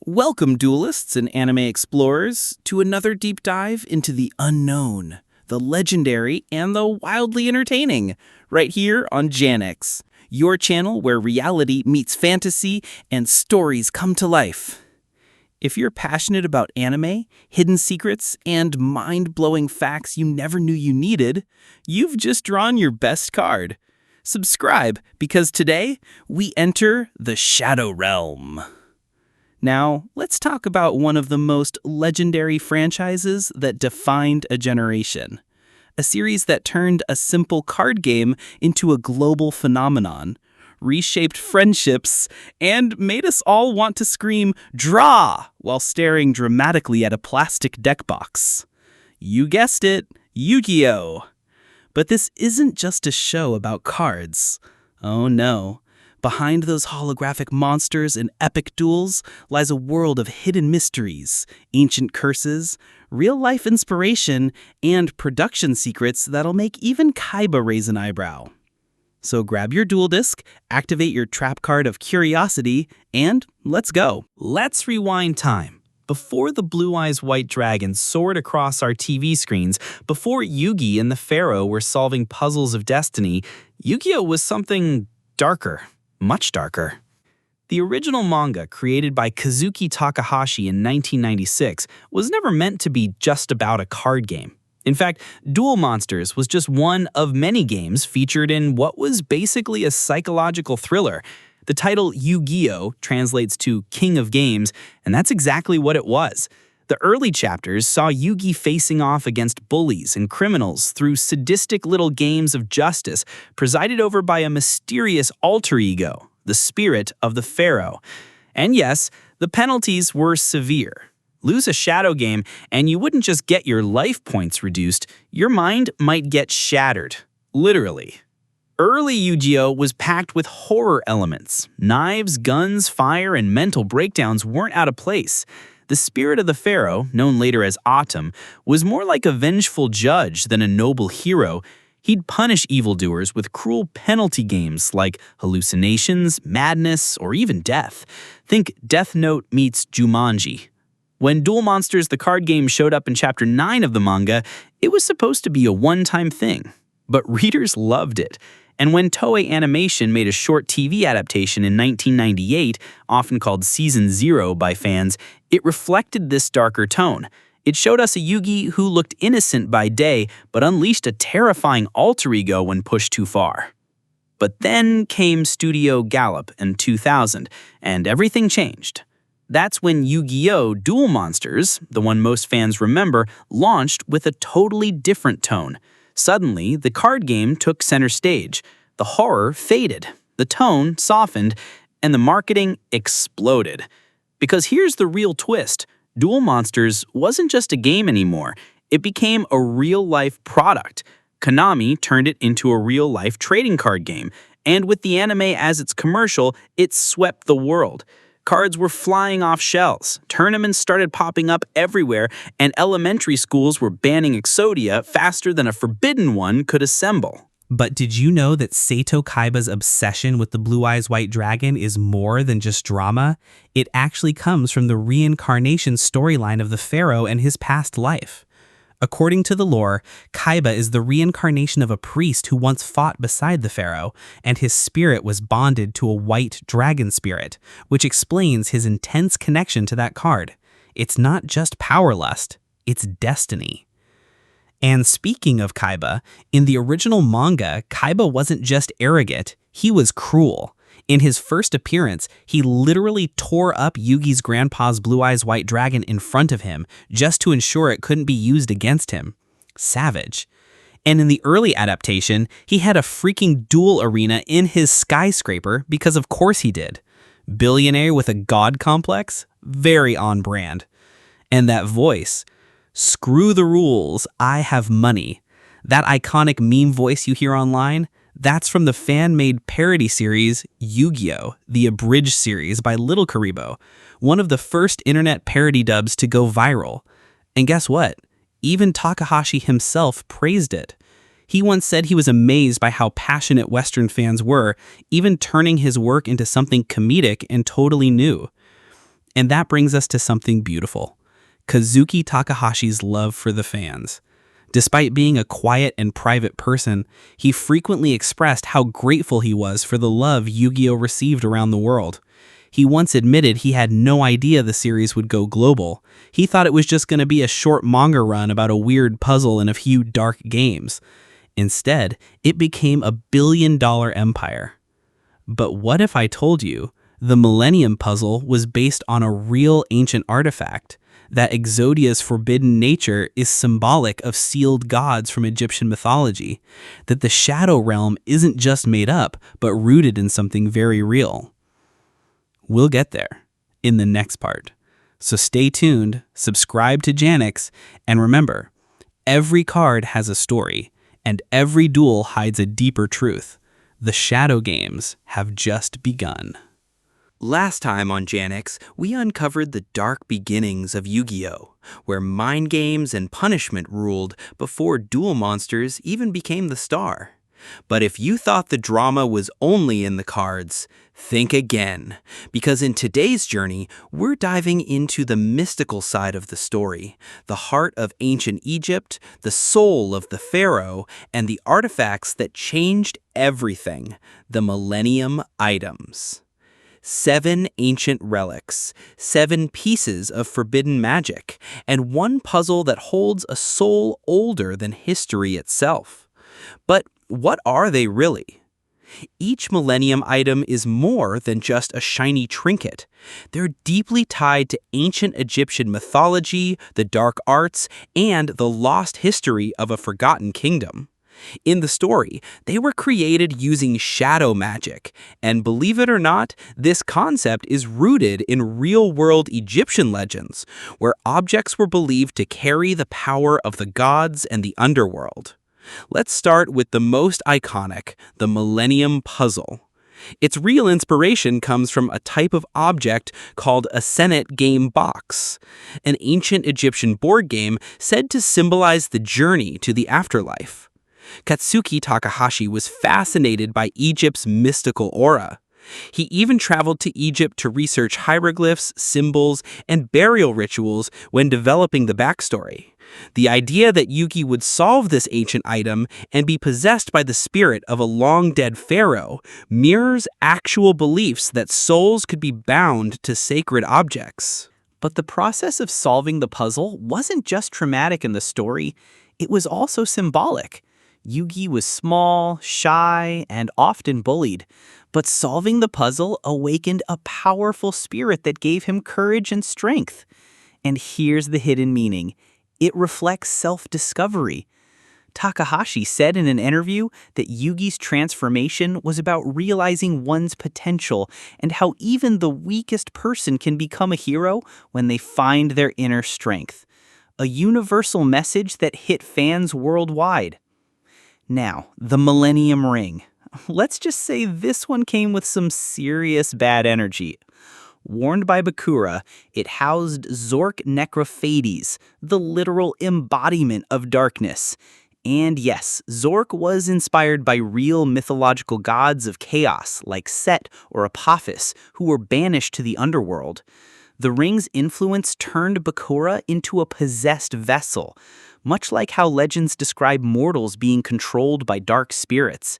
Welcome, duelists and anime explorers, to another deep dive into the unknown, the legendary, and the wildly entertaining, right here on JANIX, your channel where reality meets fantasy and stories come to life. If you're passionate about anime, hidden secrets, and mind-blowing facts you never knew you needed, you've just drawn your best card. Subscribe, because today we enter the Shadow Realm. Now, let's talk about one of the most legendary franchises that defined a generation. A series that turned a simple card game into a global phenomenon, reshaped friendships, and made us all want to scream, "Draw!" while staring dramatically at a plastic deck box. You guessed it, Yu-Gi-Oh! But this isn't just a show about cards. Oh no. Behind those holographic monsters and epic duels lies a world of hidden mysteries, ancient curses, real-life inspiration, and production secrets that'll make even Kaiba raise an eyebrow. So grab your duel disc, activate your trap card of curiosity, and let's go. Let's rewind time. Before the Blue Eyes White Dragon soared across our TV screens, before Yugi and the Pharaoh were solving puzzles of destiny, Yu-Gi-Oh! Was something darker. Much darker. The original manga, created by Kazuki Takahashi in 1996, was never meant to be just about a card game. In fact, Duel Monsters was just one of many games featured in what was basically a psychological thriller. The title Yu-Gi-Oh! Translates to King of Games, and that's exactly what it was. The early chapters saw Yugi facing off against bullies and criminals through sadistic little games of justice, presided over by a mysterious alter ego, the spirit of the Pharaoh. And yes, the penalties were severe. Lose a shadow game, and you wouldn't just get your life points reduced, your mind might get shattered. Literally. Early Yu-Gi-Oh! Was packed with horror elements. Knives, guns, fire, and mental breakdowns weren't out of place. The spirit of the Pharaoh, known later as Autumn, was more like a vengeful judge than a noble hero. He'd punish evildoers with cruel penalty games like hallucinations, madness, or even death. Think Death Note meets Jumanji. When Duel Monsters the card game showed up in Chapter 9 of the manga, it was supposed to be a one-time thing. But readers loved it. And when Toei Animation made a short TV adaptation in 1998, often called Season 0 by fans, it reflected this darker tone. It showed us a Yugi who looked innocent by day, but unleashed a terrifying alter ego when pushed too far. But then came Studio Gallop in 2000, and everything changed. That's when Yu-Gi-Oh! Duel Monsters, the one most fans remember, launched with a totally different tone. Suddenly, the card game took center stage. The horror faded, the tone softened, and the marketing exploded. Because here's the real twist. Duel Monsters wasn't just a game anymore. It became a real-life product. Konami turned it into a real-life trading card game. And with the anime as its commercial, it swept the world. Cards were flying off shelves, tournaments started popping up everywhere, and elementary schools were banning Exodia faster than a forbidden one could assemble. But did you know that Seito Kaiba's obsession with the Blue Eyes White Dragon is more than just drama? It actually comes from the reincarnation storyline of the Pharaoh and his past life. According to the lore, Kaiba is the reincarnation of a priest who once fought beside the Pharaoh, and his spirit was bonded to a white dragon spirit, which explains his intense connection to that card. It's not just power lust, it's destiny. And speaking of Kaiba, in the original manga, Kaiba wasn't just arrogant, he was cruel. In his first appearance, he literally tore up Yugi's grandpa's Blue Eyes White Dragon in front of him, just to ensure it couldn't be used against him. Savage. And in the early adaptation, he had a freaking duel arena in his skyscraper because of course he did. Billionaire with a god complex? Very on brand. And that voice, "Screw the rules, I have money." That iconic meme voice you hear online? That's from the fan-made parody series Yu-Gi-Oh! The Abridged series by Little Karibo, one of the first internet parody dubs to go viral. And guess what? Even Takahashi himself praised it. He once said he was amazed by how passionate Western fans were, even turning his work into something comedic and totally new. And that brings us to something beautiful. Kazuki Takahashi's love for the fans. Despite being a quiet and private person, he frequently expressed how grateful he was for the love Yu-Gi-Oh! Received around the world. He once admitted he had no idea the series would go global. He thought it was just going to be a short manga run about a weird puzzle and a few dark games. Instead, it became a billion-dollar empire. But what if I told you the Millennium Puzzle was based on a real ancient artifact? That Exodia's forbidden nature is symbolic of sealed gods from Egyptian mythology, that the Shadow Realm isn't just made up, but rooted in something very real. We'll get there in the next part. So stay tuned, subscribe to JANIX, and remember, every card has a story, and every duel hides a deeper truth. The Shadow Games have just begun. Last time on JANIX, we uncovered the dark beginnings of Yu-Gi-Oh!, where mind games and punishment ruled before Duel Monsters even became the star. But if you thought the drama was only in the cards, think again, because in today's journey, we're diving into the mystical side of the story, the heart of ancient Egypt, the soul of the Pharaoh, and the artifacts that changed everything, the Millennium Items. 7 ancient relics, 7 pieces of forbidden magic, and 1 puzzle that holds a soul older than history itself. But what are they really? Each Millennium item is more than just a shiny trinket. They're deeply tied to ancient Egyptian mythology, the dark arts, and the lost history of a forgotten kingdom. In the story, they were created using shadow magic, and believe it or not, this concept is rooted in real-world Egyptian legends, where objects were believed to carry the power of the gods and the underworld. Let's start with the most iconic, the Millennium Puzzle. Its real inspiration comes from a type of object called a Senet game box, an ancient Egyptian board game said to symbolize the journey to the afterlife. Kazuki Takahashi was fascinated by Egypt's mystical aura. He even traveled to Egypt to research hieroglyphs, symbols, and burial rituals when developing the backstory. The idea that Yugi would solve this ancient item and be possessed by the spirit of a long-dead pharaoh mirrors actual beliefs that souls could be bound to sacred objects. But the process of solving the puzzle wasn't just traumatic in the story, it was also symbolic. Yugi was small, shy, and often bullied, but solving the puzzle awakened a powerful spirit that gave him courage and strength. And here's the hidden meaning. It reflects self-discovery. Takahashi said in an interview that Yugi's transformation was about realizing one's potential and how even the weakest person can become a hero when they find their inner strength. A universal message that hit fans worldwide. Now, the Millennium Ring. Let's just say this one came with some serious bad energy. Worn by Bakura, it housed Zork Necrophades, the literal embodiment of darkness. And yes, Zork was inspired by real mythological gods of chaos like Set or Apophis, who were banished to the underworld. The ring's influence turned Bakura into a possessed vessel, much like how legends describe mortals being controlled by dark spirits.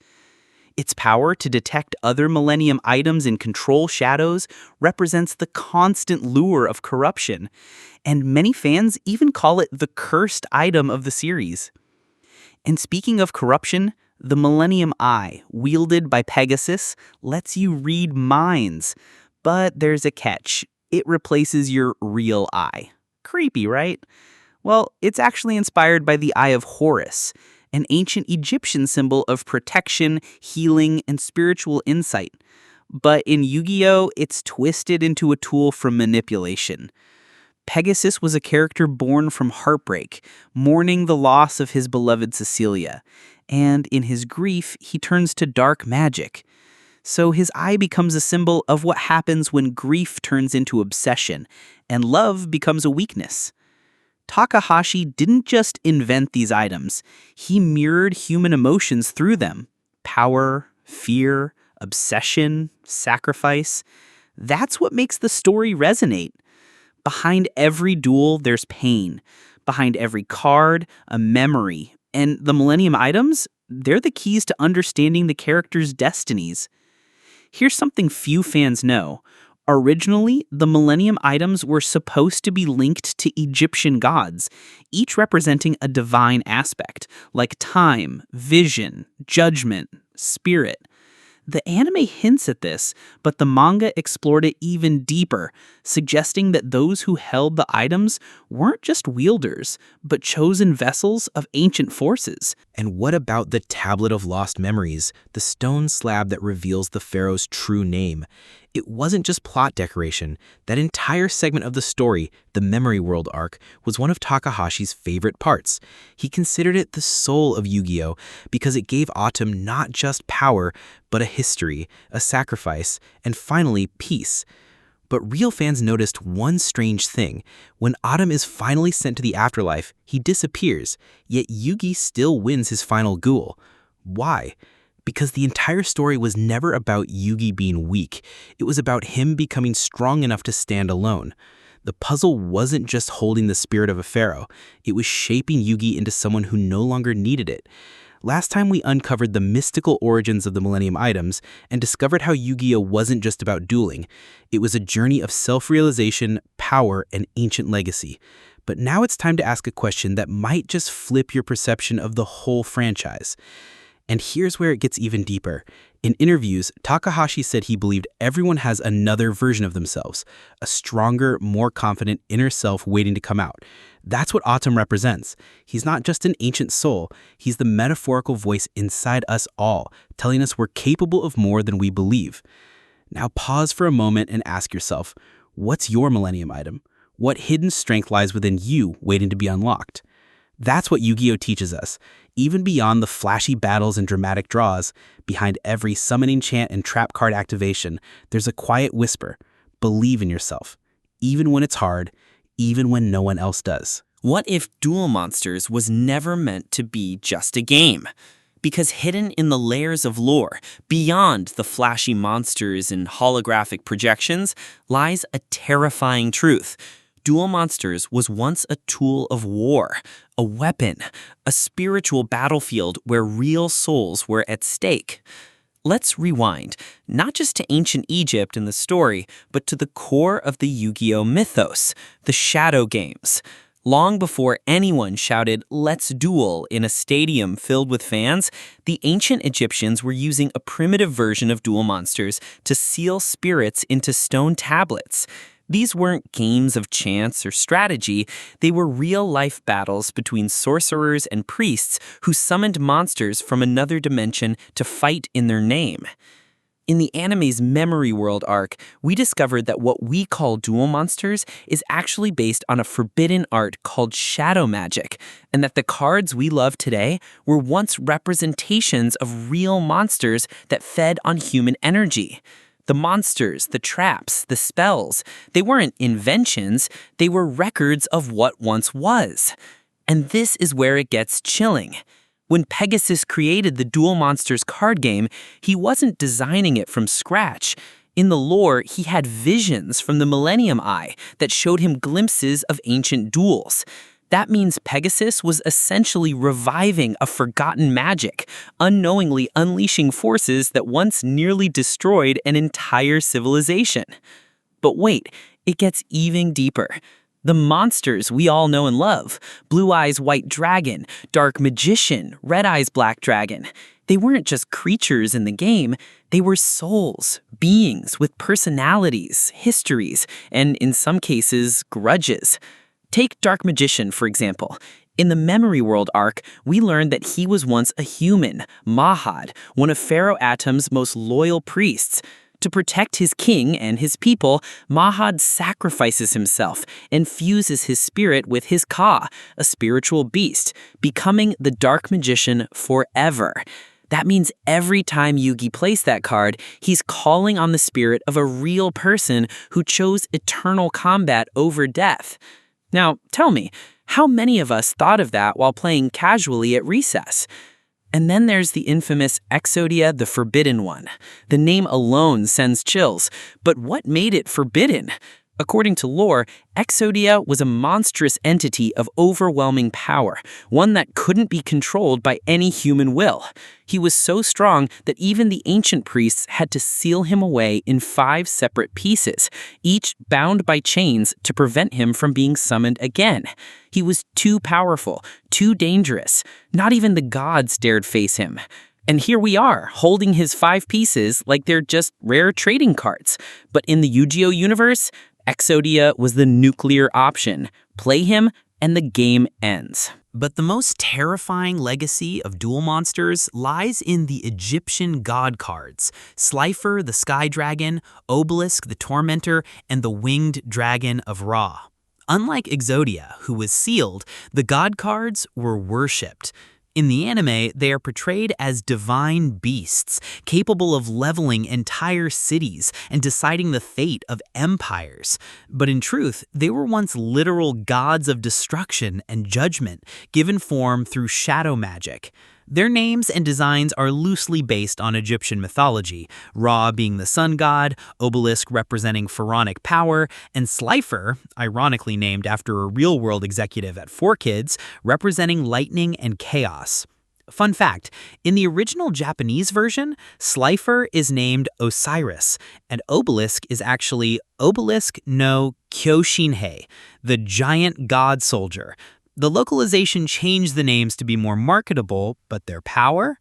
Its power to detect other Millennium items and control shadows represents the constant lure of corruption, and many fans even call it the cursed item of the series. And speaking of corruption, the Millennium Eye, wielded by Pegasus, lets you read minds. But there's a catch. It replaces your real eye. Creepy, right? Well, it's actually inspired by the Eye of Horus, an ancient Egyptian symbol of protection, healing, and spiritual insight. But in Yu-Gi-Oh!, it's twisted into a tool for manipulation. Pegasus was a character born from heartbreak, mourning the loss of his beloved Cecilia, and in his grief, he turns to dark magic. So his eye becomes a symbol of what happens when grief turns into obsession, and love becomes a weakness. Takahashi didn't just invent these items, he mirrored human emotions through them. Power, fear, obsession, sacrifice. That's what makes the story resonate. Behind every duel, there's pain. Behind every card, a memory. And the Millennium Items, they're the keys to understanding the characters' destinies. Here's something few fans know. Originally, the Millennium Items were supposed to be linked to Egyptian gods, each representing a divine aspect, like time, vision, judgment, spirit. The anime hints at this, but the manga explored it even deeper, suggesting that those who held the items weren't just wielders, but chosen vessels of ancient forces. And what about the Tablet of Lost Memories, the stone slab that reveals the pharaoh's true name? It wasn't just plot decoration. That entire segment of the story, the Memory World arc, was one of Takahashi's favorite parts. He considered it the soul of Yu-Gi-Oh! Because it gave Autumn not just power, but a history, a sacrifice, and finally, peace. But real fans noticed one strange thing. When Autumn is finally sent to the afterlife, he disappears, yet Yugi still wins his final duel. Why? Because the entire story was never about Yugi being weak. It was about him becoming strong enough to stand alone. The puzzle wasn't just holding the spirit of a pharaoh. It was shaping Yugi into someone who no longer needed it. Last time we uncovered the mystical origins of the Millennium Items and discovered how Yu-Gi-Oh! Wasn't just about dueling. It was a journey of self-realization, power, and ancient legacy. But now it's time to ask a question that might just flip your perception of the whole franchise. And here's where it gets even deeper. In interviews, Takahashi said he believed everyone has another version of themselves, a stronger, more confident inner self waiting to come out. That's what Autumn represents. He's not just an ancient soul, he's the metaphorical voice inside us all, telling us we're capable of more than we believe. Now pause for a moment and ask yourself, what's your Millennium Item? What hidden strength lies within you waiting to be unlocked? That's what Yu-Gi-Oh! Teaches us. Even beyond the flashy battles and dramatic draws, behind every summoning chant and trap card activation, there's a quiet whisper. Believe in yourself. Even when it's hard, even when no one else does. What if Duel Monsters was never meant to be just a game? Because hidden in the layers of lore, beyond the flashy monsters and holographic projections, lies a terrifying truth. Duel Monsters was once a tool of war, a weapon, a spiritual battlefield where real souls were at stake. Let's rewind, not just to ancient Egypt in the story, but to the core of the Yu-Gi-Oh! Mythos, the Shadow Games. Long before anyone shouted, "Let's duel" in a stadium filled with fans, the ancient Egyptians were using a primitive version of Duel Monsters to seal spirits into stone tablets. These weren't games of chance or strategy, they were real-life battles between sorcerers and priests who summoned monsters from another dimension to fight in their name. In the anime's Memory World arc, we discovered that what we call Duel Monsters is actually based on a forbidden art called shadow magic, and that the cards we love today were once representations of real monsters that fed on human energy. The monsters, the traps, the spells, they weren't inventions, they were records of what once was. And this is where it gets chilling. When Pegasus created the Duel Monsters card game, he wasn't designing it from scratch. In the lore, he had visions from the Millennium Eye that showed him glimpses of ancient duels. That means Pegasus was essentially reviving a forgotten magic, unknowingly unleashing forces that once nearly destroyed an entire civilization. But wait, it gets even deeper. The monsters we all know and love, Blue Eyes White Dragon, Dark Magician, Red Eyes Black Dragon, they weren't just creatures in the game, they were souls, beings with personalities, histories, and in some cases, grudges. Take Dark Magician, for example. In the Memory World arc, we learned that he was once a human, Mahad, one of Pharaoh Atum's most loyal priests. To protect his king and his people, Mahad sacrifices himself and fuses his spirit with his Ka, a spiritual beast, becoming the Dark Magician forever. That means every time Yugi plays that card, he's calling on the spirit of a real person who chose eternal combat over death. Now, tell me, how many of us thought of that while playing casually at recess? And then there's the infamous Exodia the Forbidden One. The name alone sends chills, but what made it forbidden? According to lore, Exodia was a monstrous entity of overwhelming power, one that couldn't be controlled by any human will. He was so strong that even the ancient priests had to seal him away in 5 separate pieces, each bound by chains to prevent him from being summoned again. He was too powerful, too dangerous. Not even the gods dared face him. And here we are, holding his 5 pieces like they're just rare trading cards. But in the Yu-Gi-Oh universe, Exodia was the nuclear option. Play him, and the game ends. But the most terrifying legacy of Duel Monsters lies in the Egyptian god cards: Slifer, the Sky Dragon, Obelisk, the Tormentor, and the Winged Dragon of Ra. Unlike Exodia, who was sealed, the god cards were worshipped. In the anime, they are portrayed as divine beasts, capable of leveling entire cities and deciding the fate of empires. But in truth, they were once literal gods of destruction and judgment, given form through shadow magic. Their names and designs are loosely based on Egyptian mythology, Ra being the sun god, Obelisk representing pharaonic power, and Slifer, ironically named after a real-world executive at 4Kids, representing lightning and chaos. Fun fact, in the original Japanese version, Slifer is named Osiris, and Obelisk is actually Obelisk no Kyoshinhei, the giant god soldier. The localization changed the names to be more marketable, but their power?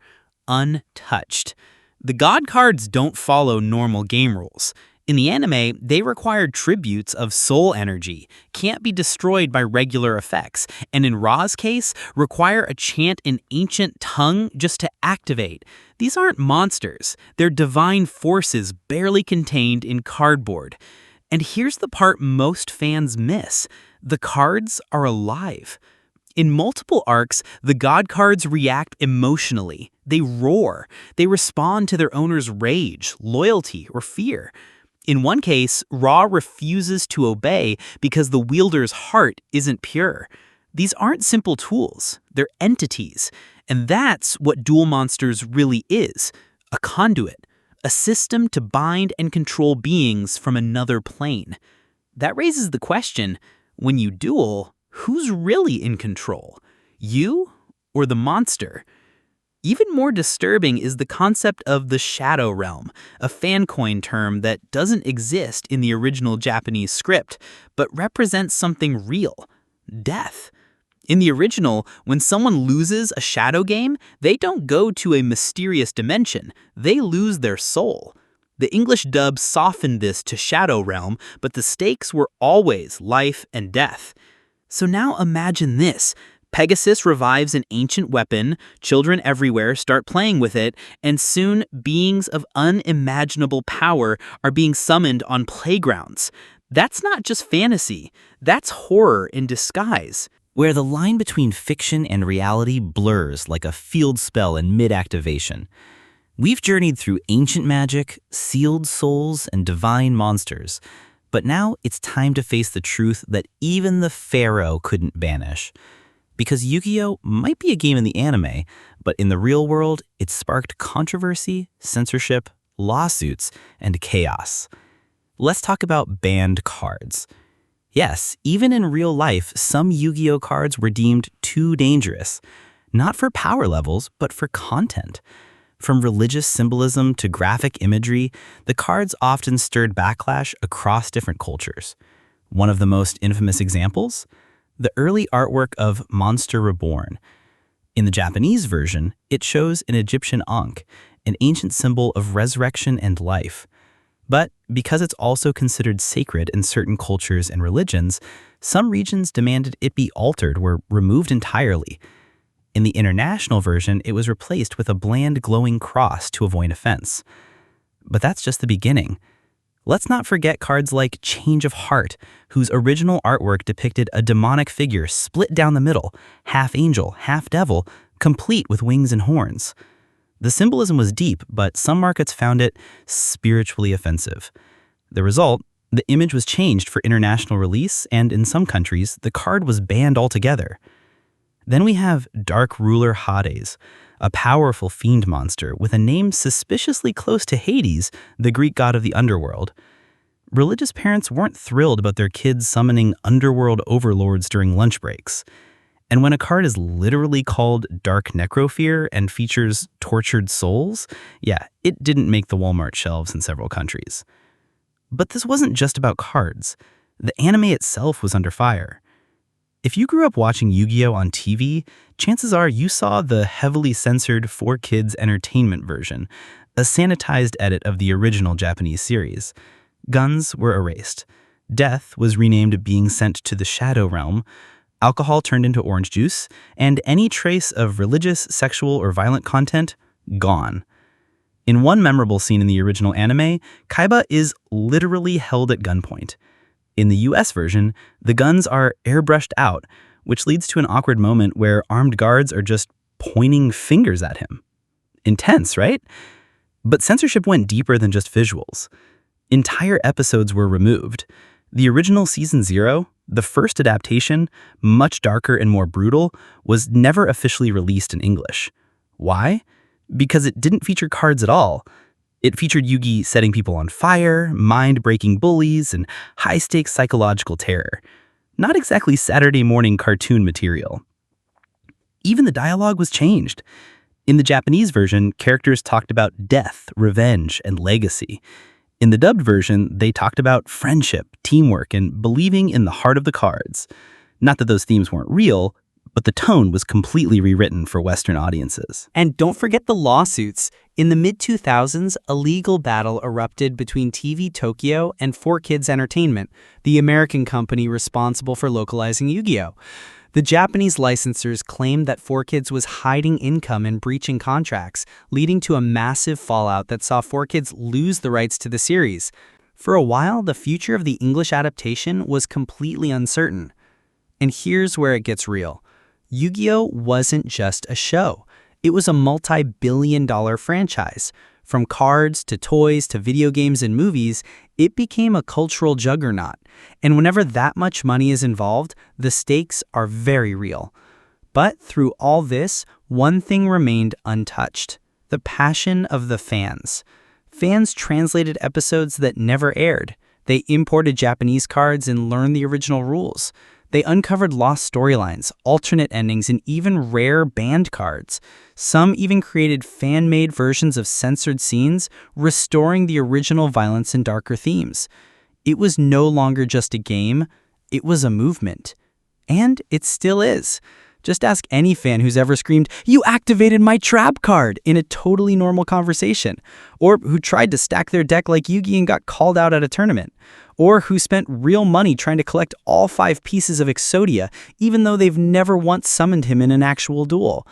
Untouched. The god cards don't follow normal game rules. In the anime, they required tributes of soul energy, can't be destroyed by regular effects, and in Ra's case, require a chant in ancient tongue just to activate. These aren't monsters, they're divine forces barely contained in cardboard. And here's the part most fans miss. The cards are alive. In multiple arcs, the god cards react emotionally. They roar. They respond to their owner's rage, loyalty, or fear. In one case, Ra refuses to obey because the wielder's heart isn't pure. These aren't simple tools. They're entities. And that's what Duel Monsters really is. A conduit. A system to bind and control beings from another plane. That raises the question, when you duel, who's really in control? You or the monster? Even more disturbing is the concept of the Shadow Realm, a fancoin term that doesn't exist in the original Japanese script, but represents something real: death. In the original, when someone loses a shadow game, they don't go to a mysterious dimension, they lose their soul. The English dub softened this to Shadow Realm, but the stakes were always life and death. So now imagine this. Pegasus revives an ancient weapon, children everywhere start playing with it, and soon beings of unimaginable power are being summoned on playgrounds. That's not just fantasy, that's horror in disguise. Where the line between fiction and reality blurs like a field spell in mid-activation. We've journeyed through ancient magic, sealed souls, and divine monsters. But now it's time to face the truth that even the Pharaoh couldn't banish. Because Yu-Gi-Oh! Might be a game in the anime, but in the real world, it sparked controversy, censorship, lawsuits, and chaos. Let's talk about banned cards. Yes, even in real life, some Yu-Gi-Oh! Cards were deemed too dangerous. Not for power levels, but for content. From religious symbolism to graphic imagery, the cards often stirred backlash across different cultures. One of the most infamous examples? The early artwork of Monster Reborn. In the Japanese version, it shows an Egyptian Ankh, an ancient symbol of resurrection and life. But because it's also considered sacred in certain cultures and religions, some regions demanded it be altered or removed entirely. In the international version, it was replaced with a bland glowing cross to avoid offense. But that's just the beginning. Let's not forget cards like Change of Heart, whose original artwork depicted a demonic figure split down the middle, half angel, half devil, complete with wings and horns. The symbolism was deep, but some markets found it spiritually offensive. The result, the image was changed for international release, and in some countries, the card was banned altogether. Then we have Dark Ruler Hades, a powerful fiend monster with a name suspiciously close to Hades, the Greek god of the underworld. Religious parents weren't thrilled about their kids summoning underworld overlords during lunch breaks. And when a card is literally called Dark Necrofear and features tortured souls, yeah, it didn't make the Walmart shelves in several countries. But this wasn't just about cards. The anime itself was under fire. If you grew up watching Yu-Gi-Oh! On TV, chances are you saw the heavily censored 4Kids entertainment version, a sanitized edit of the original Japanese series. Guns were erased. Death was renamed Being Sent to the Shadow Realm. Alcohol turned into orange juice, and any trace of religious, sexual, or violent content, gone. In one memorable scene in the original anime, Kaiba is literally held at gunpoint. In the US version, the guns are airbrushed out, which leads to an awkward moment where armed guards are just pointing fingers at him. Intense, right? But censorship went deeper than just visuals. Entire episodes were removed. The original Season 0, the first adaptation, much darker and more brutal, was never officially released in English. Why? Because it didn't feature cards at all. It featured Yugi setting people on fire, mind-breaking bullies, and high-stakes psychological terror. Not exactly Saturday morning cartoon material. Even the dialogue was changed. In the Japanese version, characters talked about death, revenge, and legacy. In the dubbed version, they talked about friendship, teamwork, and believing in the heart of the cards. Not that those themes weren't real, but the tone was completely rewritten for Western audiences. And don't forget the lawsuits. In the mid-2000s, a legal battle erupted between TV Tokyo and 4Kids Entertainment, the American company responsible for localizing Yu-Gi-Oh! The Japanese licensors claimed that 4Kids was hiding income and breaching contracts, leading to a massive fallout that saw 4Kids lose the rights to the series. For a while, the future of the English adaptation was completely uncertain. And here's where it gets real. Yu-Gi-Oh! Wasn't just a show. It was a multi-billion-dollar franchise. From cards to toys to video games and movies, it became a cultural juggernaut. And whenever that much money is involved, the stakes are very real. But through all this, one thing remained untouched: the passion of the fans. Fans translated episodes that never aired. They imported Japanese cards and learned the original rules. They uncovered lost storylines, alternate endings, and even rare banned cards. Some even created fan-made versions of censored scenes, restoring the original violence and darker themes. It was no longer just a game, it was a movement. And it still is. Just ask any fan who's ever screamed, "You activated my trap card!" in a totally normal conversation. Or who tried to stack their deck like Yugi and got called out at a tournament. Or who spent real money trying to collect all 5 pieces of Exodia, even though they've never once summoned him in an actual duel.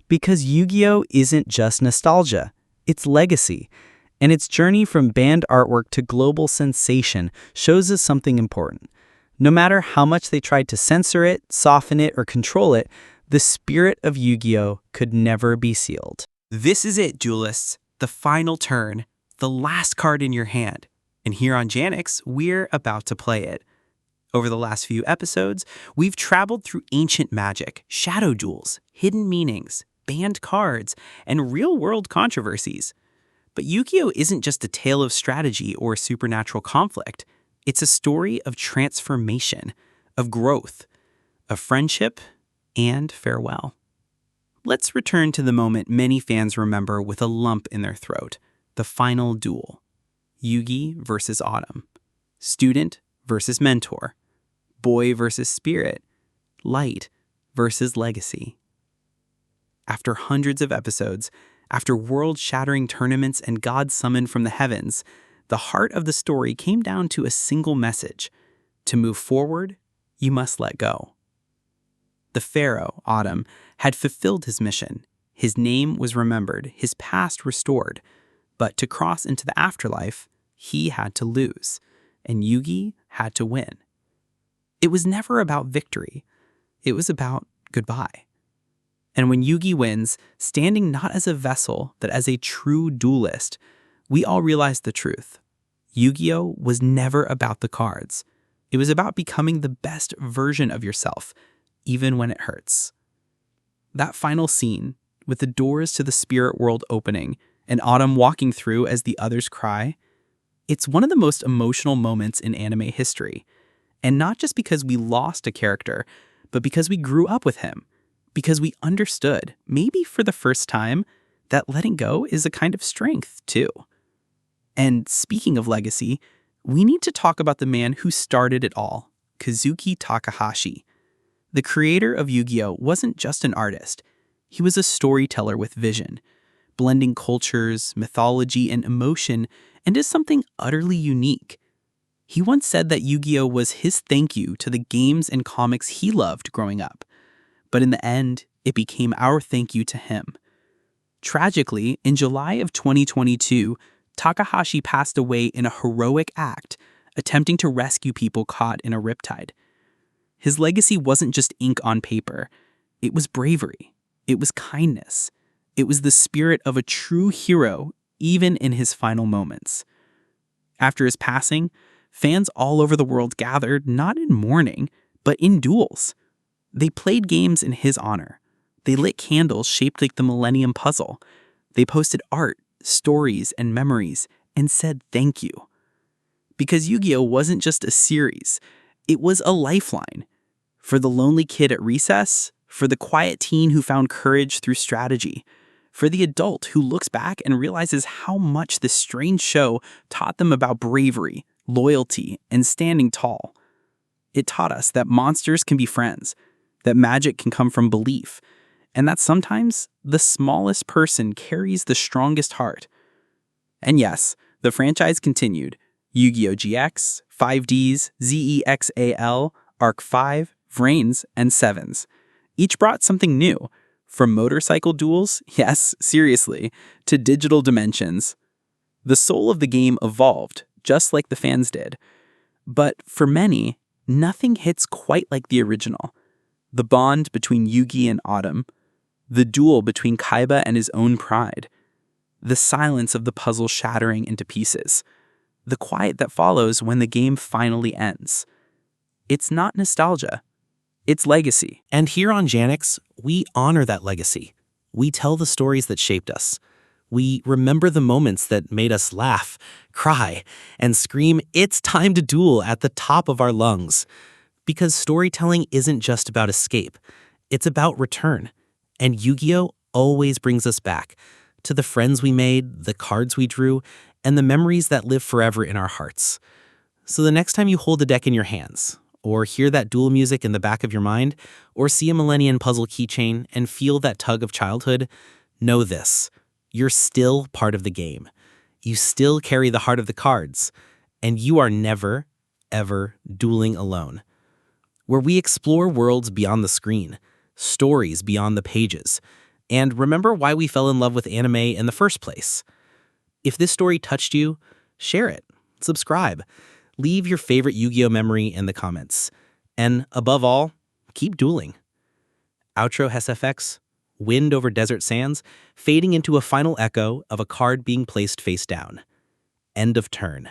Because Yu-Gi-Oh! Isn't just nostalgia, it's legacy. And its journey from banned artwork to global sensation shows us something important. No matter how much they tried to censor it, soften it, or control it, the spirit of Yu-Gi-Oh! Could never be sealed. This is it, duelists. The final turn. The last card in your hand. And here on JANIX, we're about to play it. Over the last few episodes, we've traveled through ancient magic, shadow duels, hidden meanings, banned cards, and real-world controversies. But Yu-Gi-Oh! Isn't just a tale of strategy or supernatural conflict. It's a story of transformation, of growth, of friendship, and farewell. Let's return to the moment many fans remember with a lump in their throat, the final duel. Yugi versus Autumn. Student versus mentor. Boy versus spirit. Light versus legacy. After hundreds of episodes, after world-shattering tournaments and gods summoned from the heavens, the heart of the story came down to a single message. To move forward, you must let go. The Pharaoh, Autumn, had fulfilled his mission. His name was remembered, his past restored. But to cross into the afterlife, he had to lose, and Yugi had to win. It was never about victory. It was about goodbye. And when Yugi wins, standing not as a vessel, but as a true duelist, we all realize the truth. Yu-Gi-Oh! Was never about the cards. It was about becoming the best version of yourself, even when it hurts. That final scene, with the doors to the spirit world opening and Autumn walking through as the others cry, It's one of the most emotional moments in anime history. And not just because we lost a character, but because we grew up with him. Because we understood, maybe for the first time, that letting go is a kind of strength, too. And speaking of legacy, we need to talk about the man who started it all, Kazuki Takahashi. The creator of Yu-Gi-Oh! Wasn't just an artist. He was a storyteller with vision, blending cultures, mythology, and emotion into something utterly unique. He once said that Yu-Gi-Oh! Was his thank you to the games and comics he loved growing up. But in the end, it became our thank you to him. Tragically, in July of 2022, Takahashi passed away in a heroic act, attempting to rescue people caught in a riptide. His legacy wasn't just ink on paper. It was bravery. It was kindness. It was the spirit of a true hero, even in his final moments. After his passing, fans all over the world gathered not in mourning, but in duels. They played games in his honor. They lit candles shaped like the Millennium Puzzle. They posted art, stories, and memories, and said thank you. Because Yu-Gi-Oh! Wasn't just a series, it was a lifeline. For the lonely kid at recess, for the quiet teen who found courage through strategy, for the adult who looks back and realizes how much this strange show taught them about bravery, loyalty, and standing tall. It taught us that monsters can be friends, that magic can come from belief, and that sometimes the smallest person carries the strongest heart. And yes, the franchise continued. Yu-Gi-Oh! GX, 5Ds, ZEXAL, Arc 5, Vrains, and 7s. Each brought something new, from motorcycle duels, yes, seriously, to digital dimensions. The soul of the game evolved, just like the fans did. But for many, nothing hits quite like the original. The bond between Yugi and Autumn, the duel between Kaiba and his own pride, the silence of the puzzle shattering into pieces, the quiet that follows when the game finally ends. It's not nostalgia. It's legacy. And here on JANIX, we honor that legacy. We tell the stories that shaped us. We remember the moments that made us laugh, cry, and scream, "It's time to duel" at the top of our lungs. Because storytelling isn't just about escape. It's about return. And Yu-Gi-Oh! Always brings us back to the friends we made, the cards we drew, and the memories that live forever in our hearts. So the next time you hold a deck in your hands, or hear that duel music in the back of your mind, or see a Millennium Puzzle keychain and feel that tug of childhood, know this: you're still part of the game. You still carry the heart of the cards, and you are never, ever dueling alone. Where we explore worlds beyond the screen, stories beyond the pages, and remember why we fell in love with anime in the first place. If this story touched you, share it, subscribe, leave your favorite Yu-Gi-Oh! Memory in the comments, and above all, keep dueling. Outro HESFX, wind over desert sands, fading into a final echo of a card being placed face down. End of turn.